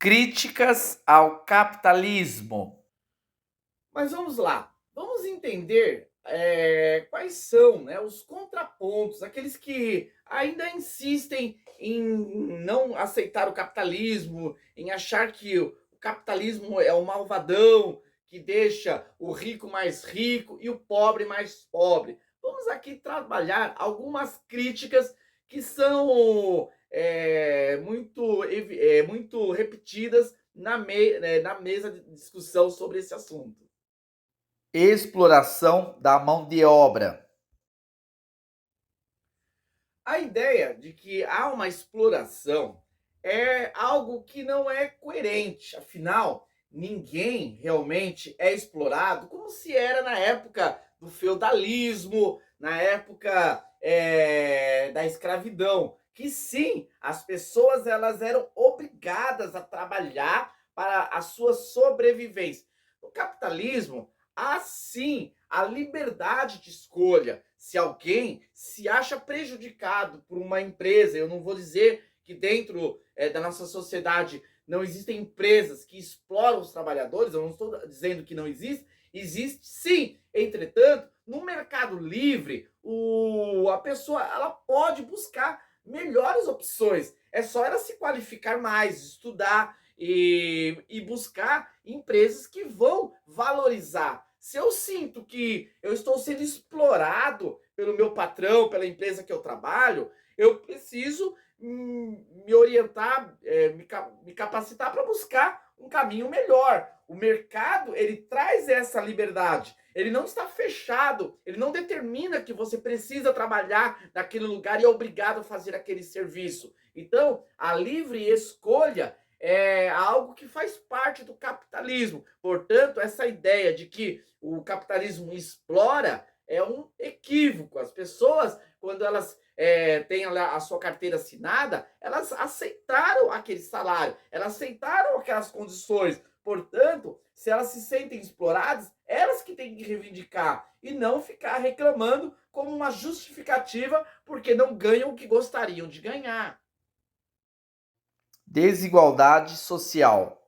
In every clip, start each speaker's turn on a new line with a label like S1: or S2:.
S1: Críticas ao capitalismo.
S2: Mas vamos lá, vamos entender quais são, né, os contrapontos, aqueles que ainda insistem em não aceitar o capitalismo, em achar que o capitalismo é o malvadão que deixa o rico mais rico e o pobre mais pobre. Vamos aqui trabalhar algumas críticas que são muito repetidas na mesa de discussão sobre esse assunto.
S1: Exploração da mão de obra.
S2: A ideia de que há uma exploração é algo que não é coerente, afinal, ninguém realmente é explorado como se era na época do feudalismo, na época da escravidão, que sim, as pessoas elas eram obrigadas a trabalhar para a sua sobrevivência. No capitalismo, há sim a liberdade de escolha. Se alguém se acha prejudicado por uma empresa, eu não vou dizer que dentro da nossa sociedade não existem empresas que exploram os trabalhadores, eu não estou dizendo que não existe, existe sim. Entretanto, no mercado livre, a pessoa ela pode buscar melhores opções. É só ela se qualificar mais, estudar e buscar empresas que vão valorizar. Se eu sinto que eu estou sendo explorado pelo meu patrão, pela empresa que eu trabalho, eu preciso me orientar, me capacitar para buscar um caminho melhor. O mercado, ele traz essa liberdade. Ele não está fechado, ele não determina que você precisa trabalhar naquele lugar e é obrigado a fazer aquele serviço. Então, a livre escolha é algo que faz parte do capitalismo. Portanto, essa ideia de que o capitalismo explora é um equívoco. As pessoas, quando elas têm a sua carteira assinada, elas aceitaram aquele salário, elas aceitaram aquelas condições. Portanto, se elas se sentem exploradas, elas que têm que reivindicar e não ficar reclamando como uma justificativa porque não ganham o que gostariam de ganhar.
S1: Desigualdade social.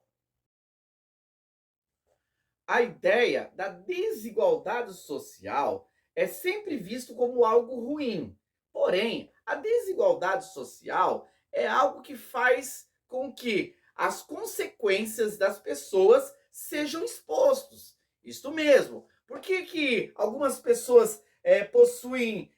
S2: A ideia da desigualdade social é sempre visto como algo ruim. Porém, a desigualdade social é algo que faz com que as consequências das pessoas sejam expostos. Isto mesmo. Por que algumas pessoas possuem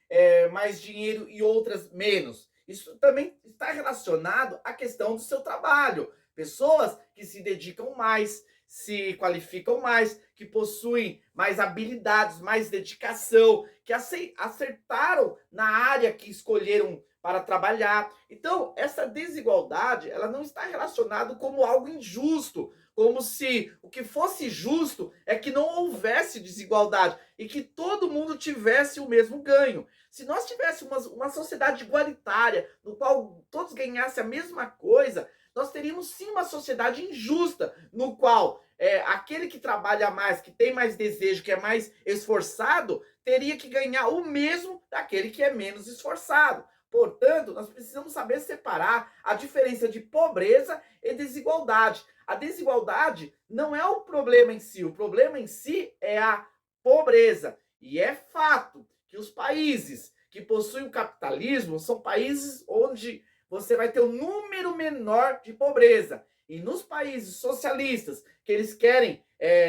S2: mais dinheiro e outras menos? Isso também está relacionado à questão do seu trabalho. Pessoas que se dedicam mais, se qualificam mais, que possuem mais habilidades, mais dedicação, que acertaram na área que escolheram para trabalhar. Então, essa desigualdade, ela não está relacionada como algo injusto, como se o que fosse justo é que não houvesse desigualdade e que todo mundo tivesse o mesmo ganho. Se nós tivéssemos uma sociedade igualitária, no qual todos ganhassem a mesma coisa, nós teríamos sim uma sociedade injusta, no qual aquele que trabalha mais, que tem mais desejo, que é mais esforçado, teria que ganhar o mesmo daquele que é menos esforçado. Portanto, nós precisamos saber separar a diferença de pobreza e desigualdade. A desigualdade não é o problema em si, o problema em si é a pobreza. E é fato que os países que possuem o capitalismo são países onde você vai ter um número menor de pobreza. E nos países socialistas, que eles querem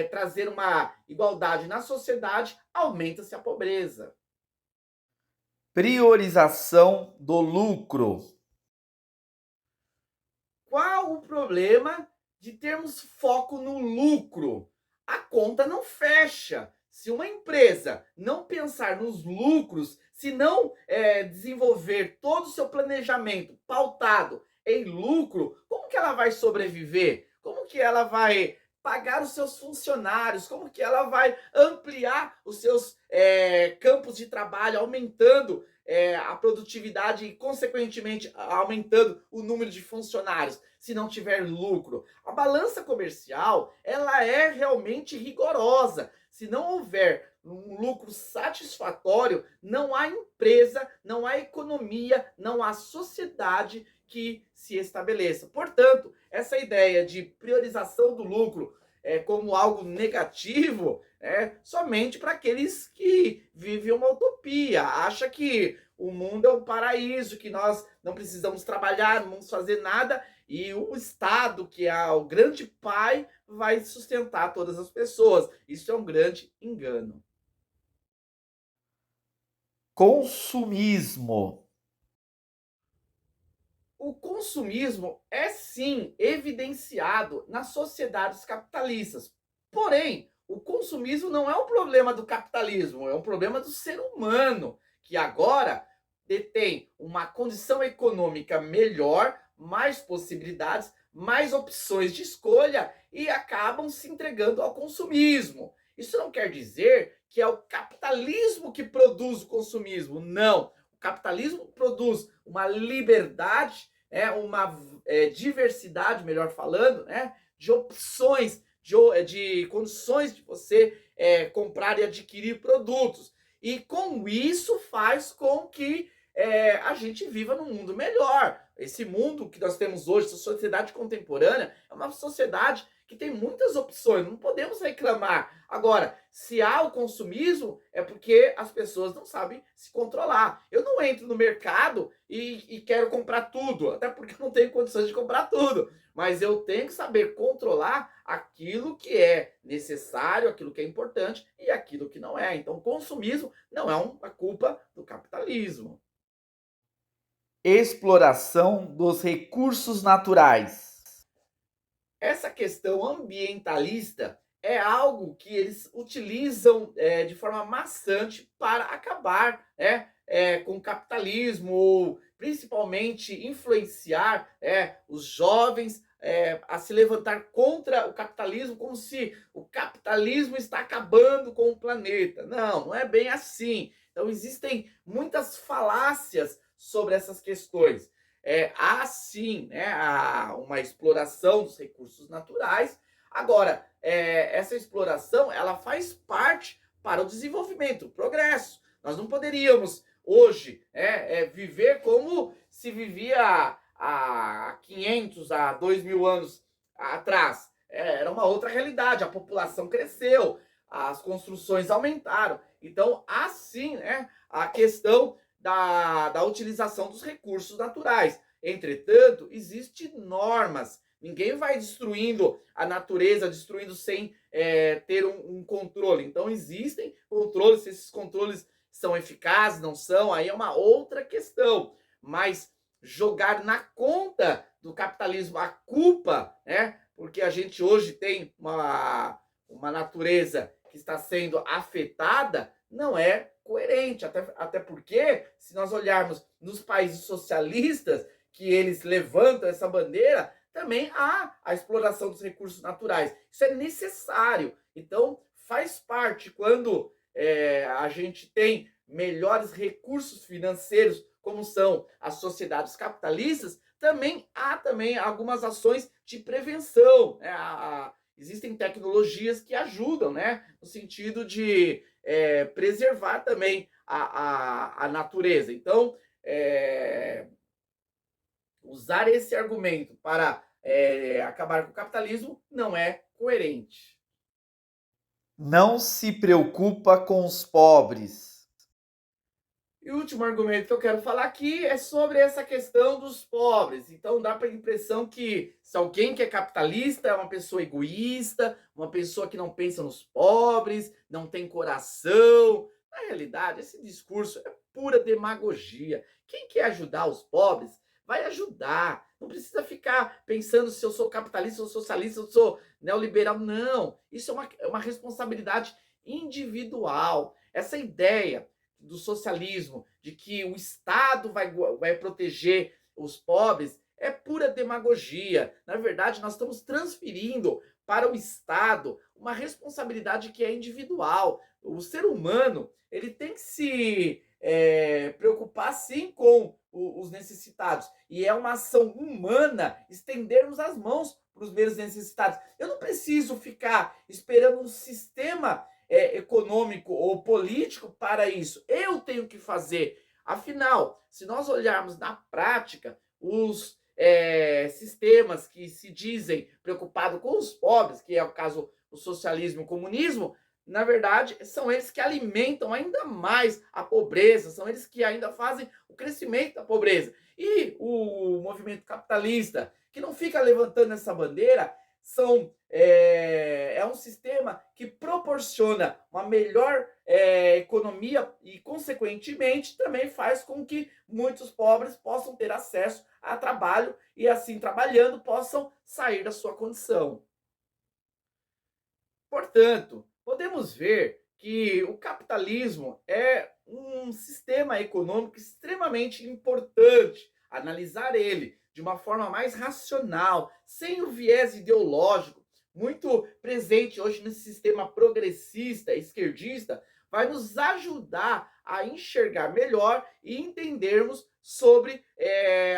S2: trazer uma igualdade na sociedade, aumenta-se a pobreza.
S1: Priorização do lucro.
S2: Qual o problema de termos foco no lucro? A conta não fecha. Se uma empresa não pensar nos lucros, se não desenvolver todo o seu planejamento pautado em lucro, como que ela vai sobreviver? Como que ela vai pagar os seus funcionários? Como que ela vai ampliar os seus campos de trabalho, aumentando a produtividade e, consequentemente, aumentando o número de funcionários, se não tiver lucro? A balança comercial, ela é realmente rigorosa. Se não houver um lucro satisfatório, não há empresa, não há economia, não há sociedade que se estabeleça. Portanto, essa ideia de priorização do lucro como algo negativo é somente para aqueles que vivem uma utopia, acha que o mundo é um paraíso, que nós não precisamos trabalhar, não vamos fazer nada e o Estado, que é o grande pai, vai sustentar todas as pessoas. Isso é um grande engano.
S1: Consumismo.
S2: O consumismo é sim evidenciado nas sociedades capitalistas. Porém, o consumismo não é um problema do capitalismo, é um problema do ser humano, que agora detém uma condição econômica melhor, mais possibilidades, mais opções de escolha e acabam se entregando ao consumismo. Isso não quer dizer que é o capitalismo que produz o consumismo, não. O capitalismo produz uma liberdade, uma diversidade, melhor falando, de opções, de condições de você comprar e adquirir produtos. E com isso faz com que a gente viva num mundo melhor. Esse mundo que nós temos hoje, essa sociedade contemporânea, é uma sociedade que tem muitas opções, não podemos reclamar. Agora, se há o consumismo, é porque as pessoas não sabem se controlar. Eu não entro no mercado e quero comprar tudo, até porque eu não tenho condições de comprar tudo. Mas eu tenho que saber controlar aquilo que é necessário, aquilo que é importante e aquilo que não é. Então, o consumismo não é uma culpa do capitalismo.
S1: Exploração dos recursos naturais.
S2: Essa questão ambientalista é algo que eles utilizam de forma maçante para acabar com o capitalismo, ou principalmente influenciar os jovens a se levantar contra o capitalismo, como se o capitalismo está acabando com o planeta. Não, não é bem assim. Então existem muitas falácias sobre essas questões. Há sim uma exploração dos recursos naturais. Agora, essa exploração ela faz parte para o desenvolvimento, o progresso. Nós não poderíamos hoje viver como se vivia há 500, há 2.000 anos atrás. Era uma outra realidade, a população cresceu, as construções aumentaram. Então, há sim a questão da utilização dos recursos naturais. Entretanto, existem normas. Ninguém vai destruindo a natureza, destruindo sem ter um controle. Então, existem controles, se esses controles são eficazes, não são, aí é uma outra questão. Mas jogar na conta do capitalismo a culpa, porque a gente hoje tem uma natureza que está sendo afetada, não é coerente, até porque, se nós olharmos nos países socialistas, que eles levantam essa bandeira, também há a exploração dos recursos naturais. Isso é necessário. Então, faz parte, quando a gente tem melhores recursos financeiros, como são as sociedades capitalistas, também há algumas ações de prevenção. Existem tecnologias que ajudam, no sentido de preservar também a natureza. Então, usar esse argumento para acabar com o capitalismo não é coerente.
S1: Não se preocupa com os pobres.
S2: E o último argumento que eu quero falar aqui é sobre essa questão dos pobres. Então dá para a impressão que se alguém que é capitalista é uma pessoa egoísta, uma pessoa que não pensa nos pobres, não tem coração. Na realidade, esse discurso é pura demagogia. Quem quer ajudar os pobres, vai ajudar. Não precisa ficar pensando se eu sou capitalista, se eu sou socialista, se eu sou neoliberal. Não, isso é uma responsabilidade individual. Essa ideia do socialismo, de que o Estado vai proteger os pobres, é pura demagogia. Na verdade, nós estamos transferindo para o Estado uma responsabilidade que é individual. O ser humano ele tem que se preocupar sim com os necessitados. E é uma ação humana estendermos as mãos para os menos necessitados. Eu não preciso ficar esperando um sistema econômico ou político para isso. Eu tenho que fazer. Afinal, se nós olharmos na prática, os sistemas que se dizem preocupados com os pobres, que é o caso do socialismo e o comunismo, na verdade, são eles que alimentam ainda mais a pobreza, são eles que ainda fazem o crescimento da pobreza. E o movimento capitalista, que não fica levantando essa bandeira, é um sistema que proporciona uma melhor economia e, consequentemente, também faz com que muitos pobres possam ter acesso a trabalho e, assim, trabalhando, possam sair da sua condição. Portanto, podemos ver que o capitalismo é um sistema econômico extremamente importante. Analisar ele de uma forma mais racional, sem o viés ideológico, muito presente hoje nesse sistema progressista, esquerdista, vai nos ajudar a enxergar melhor e entendermos sobre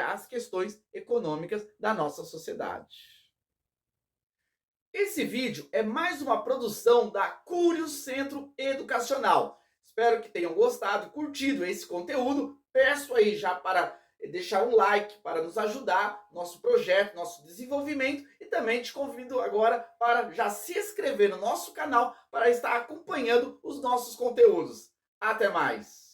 S2: as questões econômicas da nossa sociedade. Esse vídeo é mais uma produção da Cúrio Centro Educacional. Espero que tenham gostado, curtido esse conteúdo. Peço aí já para deixar um like para nos ajudar, nosso projeto, nosso desenvolvimento, e também te convido agora para já se inscrever no nosso canal para estar acompanhando os nossos conteúdos. Até mais!